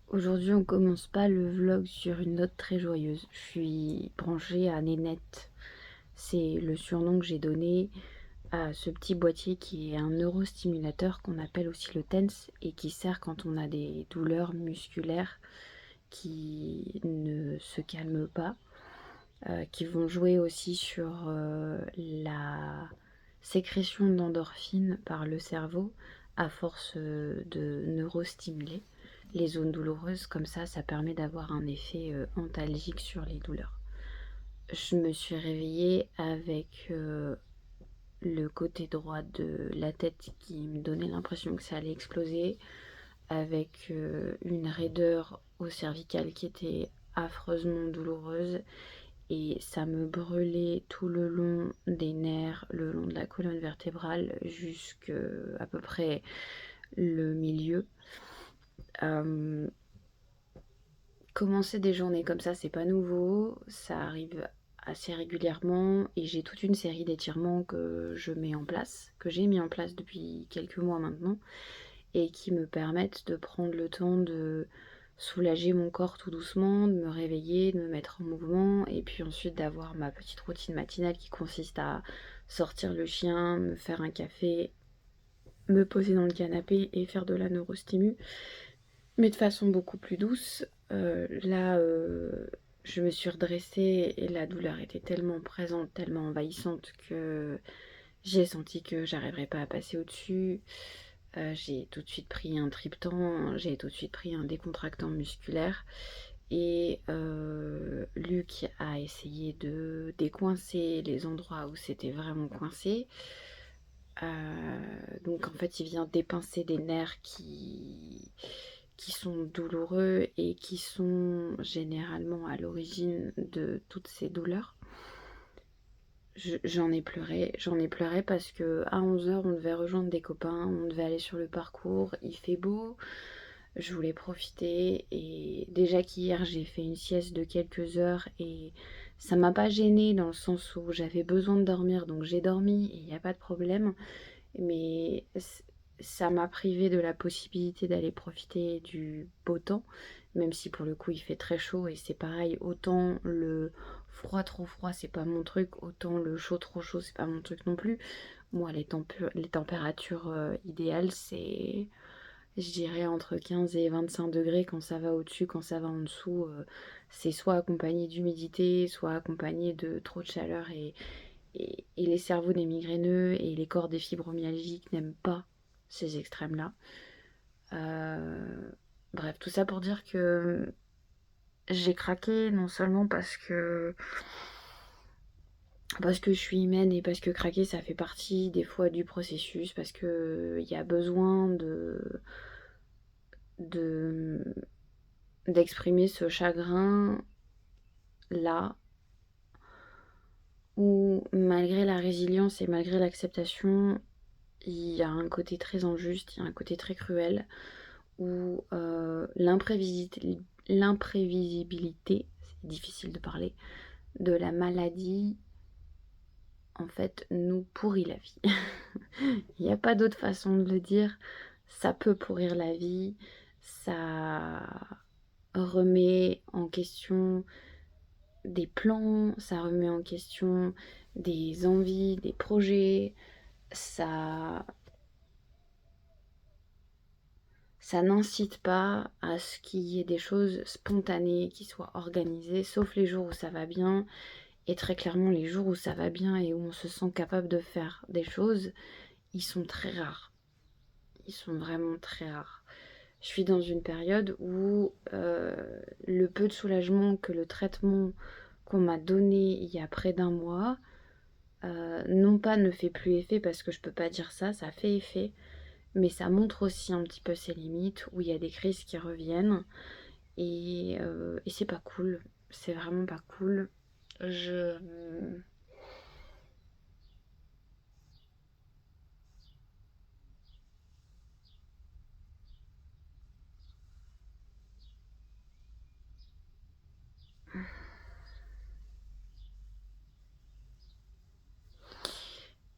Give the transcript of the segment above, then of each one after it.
Aujourd'hui, on commence pas le vlog sur une note très joyeuse. Je suis branchée à Nénette. C'est le surnom que j'ai donné à ce petit boîtier qui est un neurostimulateur qu'on appelle aussi le TENS et qui sert quand on a des douleurs musculaires qui ne se calment pas, qui vont jouer aussi sur la sécrétion d'endorphines par le cerveau à force de neurostimuler les zones douloureuses. Comme ça permet d'avoir un effet antalgique sur les douleurs. Je me suis réveillée avec le côté droit de la tête qui me donnait l'impression que ça allait exploser, avec une raideur au cervical qui était affreusement douloureuse, et ça me brûlait tout le long des nerfs, le long de la colonne vertébrale jusqu'à à peu près le milieu. Commencer des journées comme ça, c'est pas nouveau, ça arrive assez régulièrement et j'ai toute une série d'étirements que j'ai mis en place depuis quelques mois maintenant et qui me permettent de prendre le temps de soulager mon corps tout doucement, de me réveiller, de me mettre en mouvement et puis ensuite d'avoir ma petite routine matinale qui consiste à sortir le chien, me faire un café, me poser dans le canapé et faire de la neurostimu, mais de façon beaucoup plus douce. Je me suis redressée et la douleur était tellement présente, tellement envahissante que j'ai senti que j'arriverais pas à passer au-dessus. J'ai tout de suite pris un triptan, j'ai tout de suite pris un décontractant musculaire et Luc a essayé de décoincer les endroits où c'était vraiment coincé. Donc en fait il vient dépincer des nerfs qui sont douloureux et qui sont généralement à l'origine de toutes ces douleurs. J'en ai pleuré parce que à 11 h on devait rejoindre des copains, on devait aller sur le parcours, il fait beau, je voulais profiter et déjà qu'hier j'ai fait une sieste de quelques heures et ça m'a pas gênée dans le sens où j'avais besoin de dormir donc j'ai dormi et il n'y a pas de problème, mais ça m'a privée de la possibilité d'aller profiter du beau temps, même si pour le coup il fait très chaud et c'est pareil, autant le froid trop froid c'est pas mon truc, autant le chaud trop chaud c'est pas mon truc non plus. Moi les températures idéales c'est, je dirais, entre 15 et 25 degrés. Quand ça va au-dessus, quand ça va en dessous, c'est soit accompagné d'humidité, soit accompagné de trop de chaleur et les cerveaux des migraineux et les corps des fibromyalgiques n'aiment pas ces extrêmes-là. Bref, tout ça pour dire que j'ai craqué, non seulement parce que je suis humaine et parce que craquer ça fait partie des fois du processus, parce que il y a besoin de d'exprimer ce chagrin là, où malgré la résilience et malgré l'acceptation, il y a un côté très injuste, il y a un côté très cruel, où l'imprévisibilité, c'est difficile de parler, de la maladie, en fait, nous pourrit la vie. Il n'y a pas d'autre façon de le dire. Ça peut pourrir la vie, ça remet en question des plans, ça remet en question des envies, des projets, ça ça n'incite pas à ce qu'il y ait des choses spontanées, qui soient organisées, sauf les jours où ça va bien. Et très clairement, les jours où ça va bien et où on se sent capable de faire des choses, ils sont très rares. Ils sont vraiment très rares. Je suis dans une période où le peu de soulagement que le traitement qu'on m'a donné il y a près d'un mois, non pas ne fait plus effet, parce que je peux pas dire ça, ça fait effet, mais ça montre aussi un petit peu ses limites, où il y a des crises qui reviennent et c'est pas cool, c'est vraiment pas cool. Je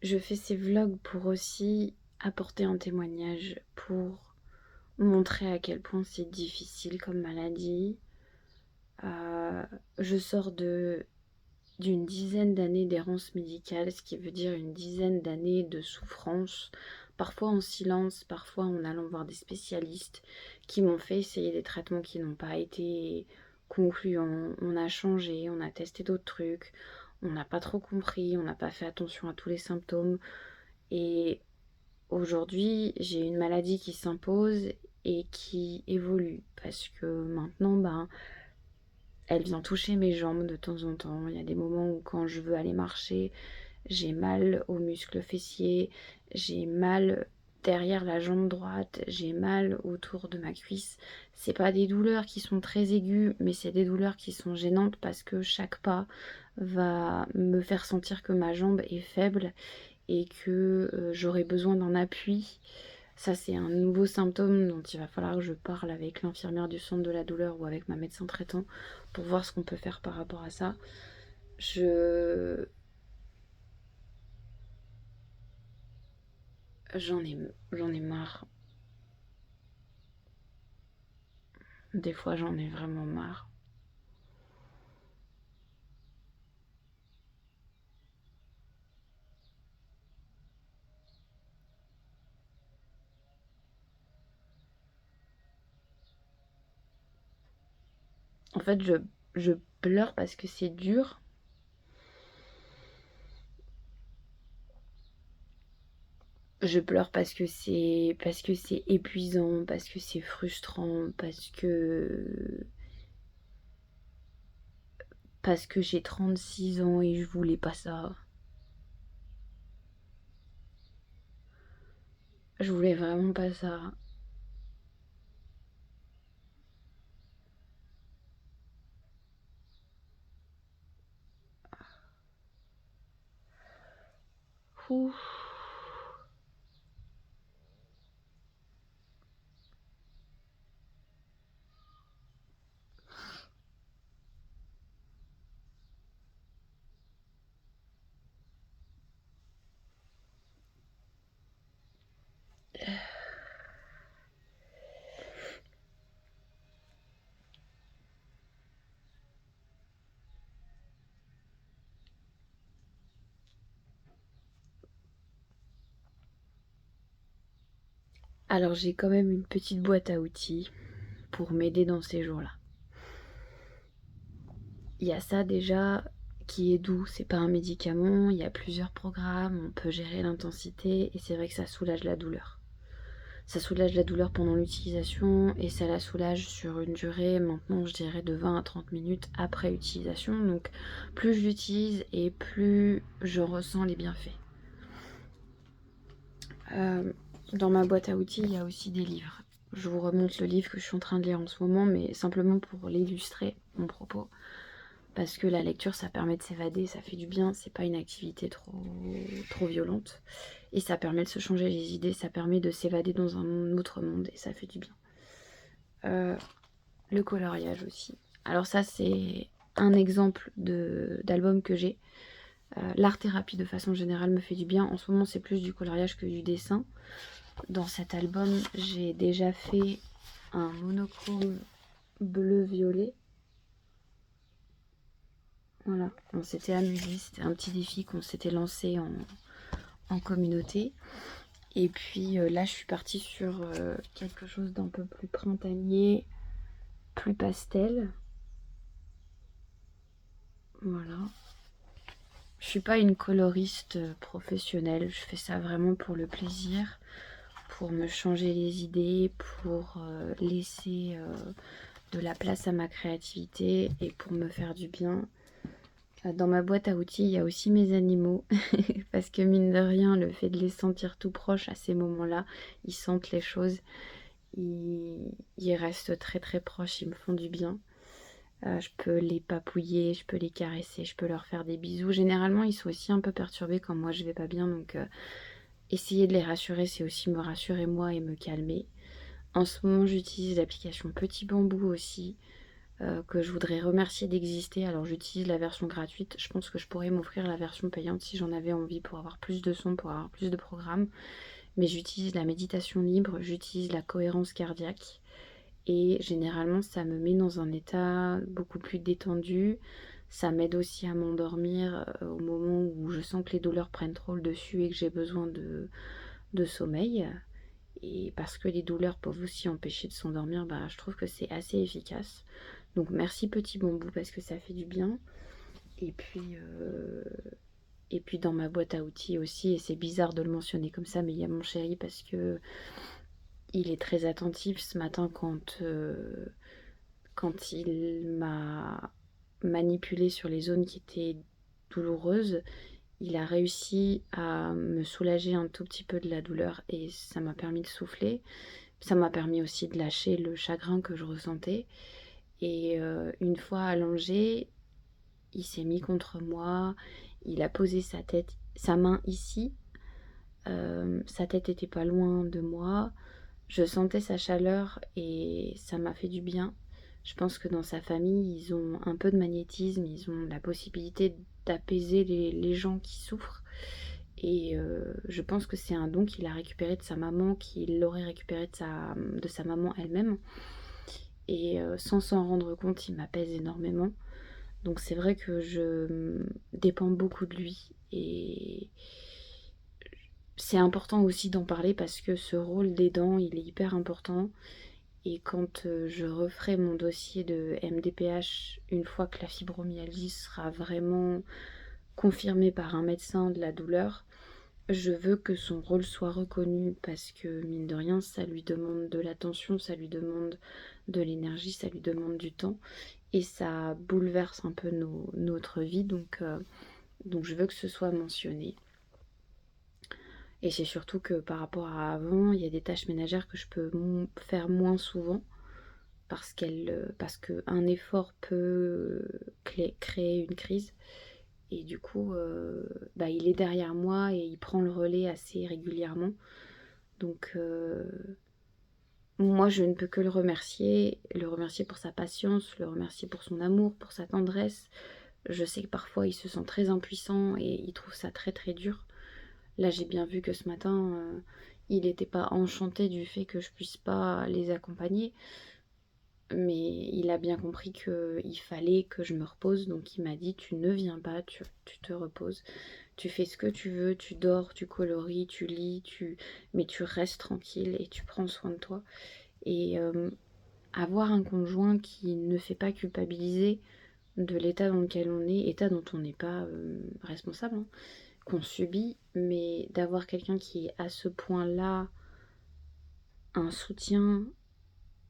je fais ces vlogs pour aussi apporter un témoignage, pour montrer à quel point c'est difficile comme maladie. Je sors d'une dizaine d'années d'errance médicale, ce qui veut dire une dizaine d'années de souffrance, parfois en silence, parfois en allant voir des spécialistes qui m'ont fait essayer des traitements qui n'ont pas été concluants. On a changé, on a testé d'autres trucs, on n'a pas trop compris, on n'a pas fait attention à tous les symptômes. Et aujourd'hui, j'ai une maladie qui s'impose et qui évolue parce que maintenant, elle vient toucher mes jambes de temps en temps. Il y a des moments où quand je veux aller marcher, j'ai mal aux muscles fessiers, j'ai mal derrière la jambe droite, j'ai mal autour de ma cuisse. C'est pas des douleurs qui sont très aiguës, mais c'est des douleurs qui sont gênantes parce que chaque pas va me faire sentir que ma jambe est faible et que j'aurai besoin d'un appui. Ça, c'est un nouveau symptôme dont il va falloir que je parle avec l'infirmière du centre de la douleur ou avec ma médecin traitant pour voir ce qu'on peut faire par rapport à ça. J'en ai marre. Des fois, j'en ai vraiment marre. En fait, je pleure parce que c'est dur. Je pleure parce que c'est épuisant, parce que c'est frustrant, parce que j'ai 36 ans et je voulais pas ça. Je voulais vraiment pas ça. Ouf. Alors j'ai quand même une petite boîte à outils pour m'aider dans ces jours-là. Il y a ça déjà qui est doux, c'est pas un médicament, il y a plusieurs programmes, on peut gérer l'intensité et c'est vrai que ça soulage la douleur. Ça soulage la douleur pendant l'utilisation et ça la soulage sur une durée, maintenant je dirais de 20 à 30 minutes après utilisation. Donc plus je l'utilise et plus je ressens les bienfaits. Dans ma boîte à outils, il y a aussi des livres. Je vous remonte le livre que je suis en train de lire en ce moment, mais simplement pour l'illustrer, mon propos. Parce que la lecture, ça permet de s'évader, ça fait du bien, c'est pas une activité trop violente. Et ça permet de se changer les idées, ça permet de s'évader dans un autre monde et ça fait du bien. Le coloriage aussi. Alors ça, c'est un exemple d'album que j'ai. L'art-thérapie de façon générale me fait du bien. En ce moment, c'est plus du coloriage que du dessin. Dans cet album, j'ai déjà fait un monochrome bleu-violet. Voilà, on s'était amusé, c'était un petit défi qu'on s'était lancé en communauté. Et puis là, je suis partie sur quelque chose d'un peu plus printanier, plus pastel. Voilà. Je suis pas une coloriste professionnelle, je fais ça vraiment pour le plaisir, pour me changer les idées, pour laisser de la place à ma créativité et pour me faire du bien. Dans ma boîte à outils, il y a aussi mes animaux, parce que mine de rien, le fait de les sentir tout proches à ces moments-là, ils sentent les choses, ils restent très très proches, ils me font du bien. Je peux les papouiller, je peux les caresser, je peux leur faire des bisous. Généralement, ils sont aussi un peu perturbés quand moi je vais pas bien, donc essayer de les rassurer, c'est aussi me rassurer moi et me calmer. En ce moment, j'utilise l'application Petit Bambou aussi, que je voudrais remercier d'exister. Alors j'utilise la version gratuite, je pense que je pourrais m'offrir la version payante si j'en avais envie pour avoir plus de sons, pour avoir plus de programmes. mais j'utilise la méditation libre, j'utilise la cohérence cardiaque et généralement ça me met dans un état beaucoup plus détendu. Ça m'aide aussi à m'endormir au moment où je sens que les douleurs prennent trop le dessus et que j'ai besoin de sommeil. Et parce que les douleurs peuvent aussi empêcher de s'endormir, bah, je trouve que c'est assez efficace. Donc merci petit bambou parce que ça fait du bien. Et puis, euh, et puis dans ma boîte à outils aussi, et c'est bizarre de le mentionner comme ça, mais il y a mon chéri parce que il est très attentif ce matin quand il m'a manipulé sur les zones qui étaient douloureuses. Il a réussi à me soulager un tout petit peu de la douleur et ça m'a permis de souffler. Ça m'a permis aussi de lâcher le chagrin que je ressentais. Et une fois allongé, il s'est mis contre moi, il a posé sa main ici, sa tête était pas loin de moi, je sentais sa chaleur et ça m'a fait du bien. Je pense que dans sa famille, ils ont un peu de magnétisme, ils ont la possibilité d'apaiser les gens qui souffrent. Et je pense que c'est un don qu'il a récupéré de sa maman, qu'il aurait récupéré de sa maman elle-même. Et sans s'en rendre compte, il m'apaise énormément. Donc c'est vrai que je dépends beaucoup de lui. Et c'est important aussi d'en parler parce que ce rôle d'aidant, il est hyper important. Et quand je referai mon dossier de MDPH, une fois que la fibromyalgie sera vraiment confirmée par un médecin de la douleur, je veux que son rôle soit reconnu parce que, mine de rien, ça lui demande de l'attention, ça lui demande de l'énergie, ça lui demande du temps et ça bouleverse un peu notre vie. Donc je veux que ce soit mentionné. Et c'est surtout que par rapport à avant, il y a des tâches ménagères que je peux faire moins souvent parce qu'un effort peut créer une crise. Et du coup, bah, il est derrière moi et il prend le relais assez régulièrement. Donc, moi, je ne peux que le remercier pour sa patience, le remercier pour son amour, pour sa tendresse. Je sais que parfois, il se sent très impuissant et il trouve ça très très dur. Là, j'ai bien vu que ce matin, il n'était pas enchanté du fait que je puisse pas les accompagner. Mais il a bien compris qu'il fallait que je me repose, donc il m'a dit tu ne viens pas, tu te reposes, tu fais ce que tu veux, tu dors, tu colories, tu lis, mais tu restes tranquille et tu prends soin de toi. Et avoir un conjoint qui ne fait pas culpabiliser de l'état dans lequel on est, état dont on n'est pas responsable, hein, qu'on subit, mais d'avoir quelqu'un qui est à ce point-là un soutien,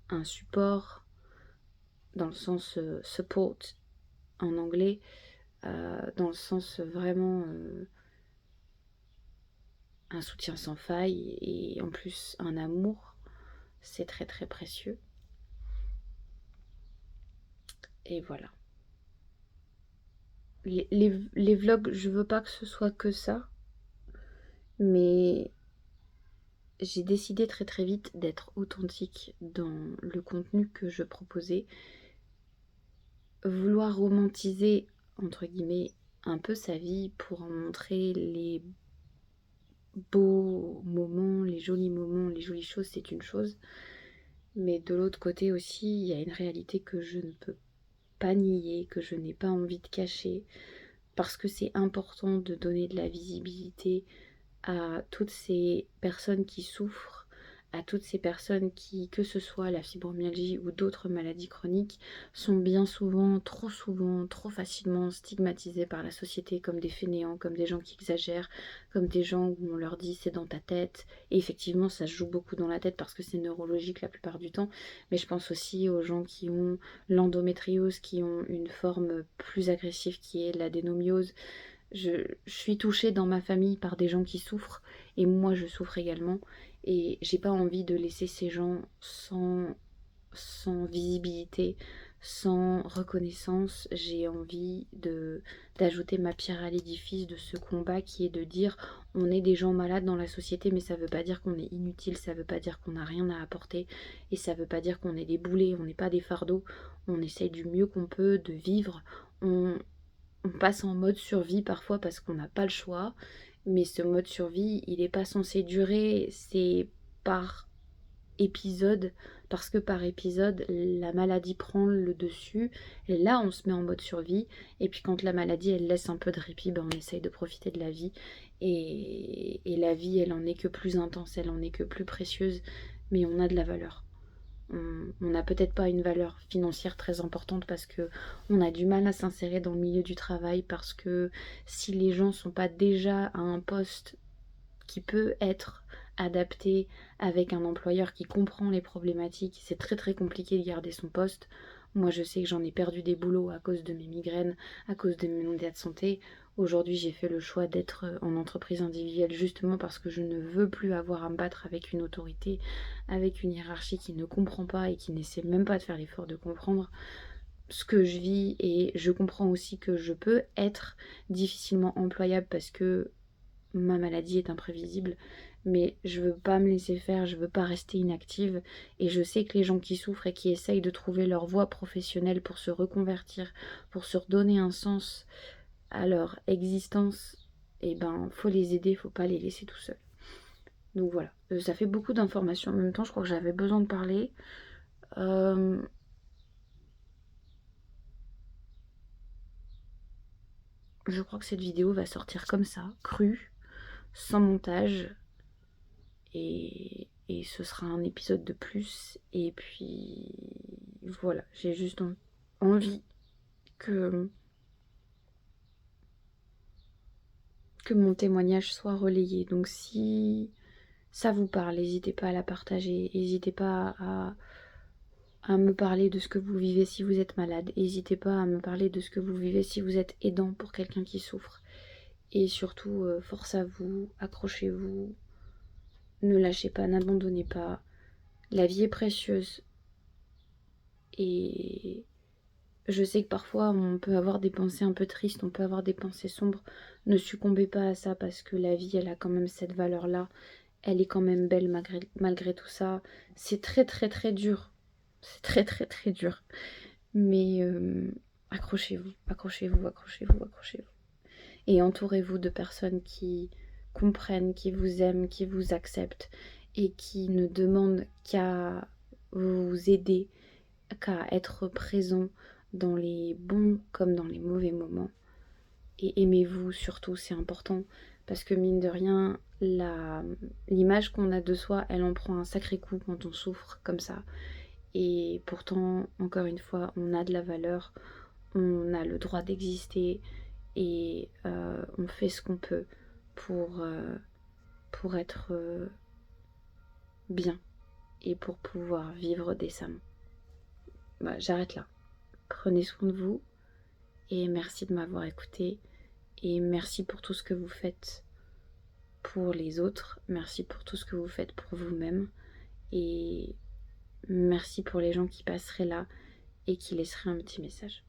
un support, dans le sens support en anglais, dans le sens vraiment un soutien sans faille et en plus un amour, c'est très très précieux. Et voilà. Les vlogs, je veux pas que ce soit que ça, mais j'ai décidé très très vite d'être authentique dans le contenu que je proposais. Vouloir romantiser, entre guillemets, un peu sa vie pour en montrer les beaux moments, les jolies choses, c'est une chose. Mais de l'autre côté aussi, il y a une réalité que je ne peux pas nier, que je n'ai pas envie de cacher, parce que c'est important de donner de la visibilité à toutes ces personnes qui souffrent, à toutes ces personnes qui, que ce soit la fibromyalgie ou d'autres maladies chroniques, sont bien souvent, trop facilement stigmatisées par la société comme des fainéants, comme des gens qui exagèrent, comme des gens où on leur dit c'est dans ta tête. Et effectivement, ça se joue beaucoup dans la tête parce que c'est neurologique la plupart du temps. Mais je pense aussi aux gens qui ont l'endométriose, qui ont une forme plus agressive qui est l'adénomiose. Je suis touchée dans ma famille par des gens qui souffrent et moi je souffre également et j'ai pas envie de laisser ces gens sans visibilité, sans reconnaissance. J'ai envie d'ajouter ma pierre à l'édifice de ce combat qui est de dire on est des gens malades dans la société mais ça veut pas dire qu'on est inutile, ça veut pas dire qu'on n'a rien à apporter et ça veut pas dire qu'on est des boulets, on n'est pas des fardeaux, on essaye du mieux qu'on peut de vivre, on passe en mode survie parfois parce qu'on n'a pas le choix, Mais ce mode survie, il n'est pas censé durer, c'est par épisode, parce que par épisode, la maladie prend le dessus, et là on se met en mode survie, et puis quand la maladie elle laisse un peu de répit, ben, on essaye de profiter de la vie, et la vie elle en est que plus intense, elle en est que plus précieuse, mais on a de la valeur. On n'a peut-être pas une valeur financière très importante parce que on a du mal à s'insérer dans le milieu du travail, parce que si les gens sont pas déjà à un poste qui peut être adapté avec un employeur qui comprend les problématiques, c'est très très compliqué de garder son poste. Moi je sais que j'en ai perdu des boulots à cause de mes migraines, à cause de mes états de santé. Aujourd'hui j'ai fait le choix d'être en entreprise individuelle justement parce que je ne veux plus avoir à me battre avec une autorité, avec une hiérarchie qui ne comprend pas et qui n'essaie même pas de faire l'effort de comprendre ce que je vis. Et je comprends aussi que je peux être difficilement employable parce que ma maladie est imprévisible, mais je veux pas me laisser faire, je veux pas rester inactive, et je sais que les gens qui souffrent et qui essayent de trouver leur voie professionnelle pour se reconvertir, pour se redonner un sens à leur existence, et ben faut les aider, faut pas les laisser tout seuls. Donc voilà, ça fait beaucoup d'informations en même temps, je crois que j'avais besoin de parler. Euh, je crois que cette vidéo va sortir comme ça, crue, sans montage, et ce sera un épisode de plus. Et puis voilà, j'ai juste envie que, que mon témoignage soit relayé. Donc si ça vous parle, n'hésitez pas à la partager, n'hésitez pas à me parler de ce que vous vivez si vous êtes malade, n'hésitez pas à me parler de ce que vous vivez si vous êtes aidant pour quelqu'un qui souffre. Et surtout, force à vous, accrochez-vous, ne lâchez pas, n'abandonnez pas. La vie est précieuse. Et je sais que parfois on peut avoir des pensées un peu tristes, on peut avoir des pensées sombres. Ne succombez pas à ça parce que la vie, elle a quand même cette valeur-là. Elle est quand même belle malgré tout ça. C'est très très très dur. C'est très très très dur. Mais accrochez-vous, accrochez-vous, accrochez-vous, accrochez-vous. Et entourez-vous de personnes qui comprennent, qui vous aiment, qui vous acceptent et qui ne demandent qu'à vous aider, qu'à être présent dans les bons comme dans les mauvais moments. Et aimez-vous surtout, c'est important, parce que mine de rien, l'image qu'on a de soi, elle en prend un sacré coup quand on souffre comme ça. Et pourtant, encore une fois, on a de la valeur, on a le droit d'exister, et on fait ce qu'on peut pour être bien et pour pouvoir vivre décemment. Bah, j'arrête là. Prenez soin de vous et merci de m'avoir écouté, et merci pour tout ce que vous faites pour les autres, merci pour tout ce que vous faites pour vous-même, et merci pour les gens qui passeraient là et qui laisseraient un petit message.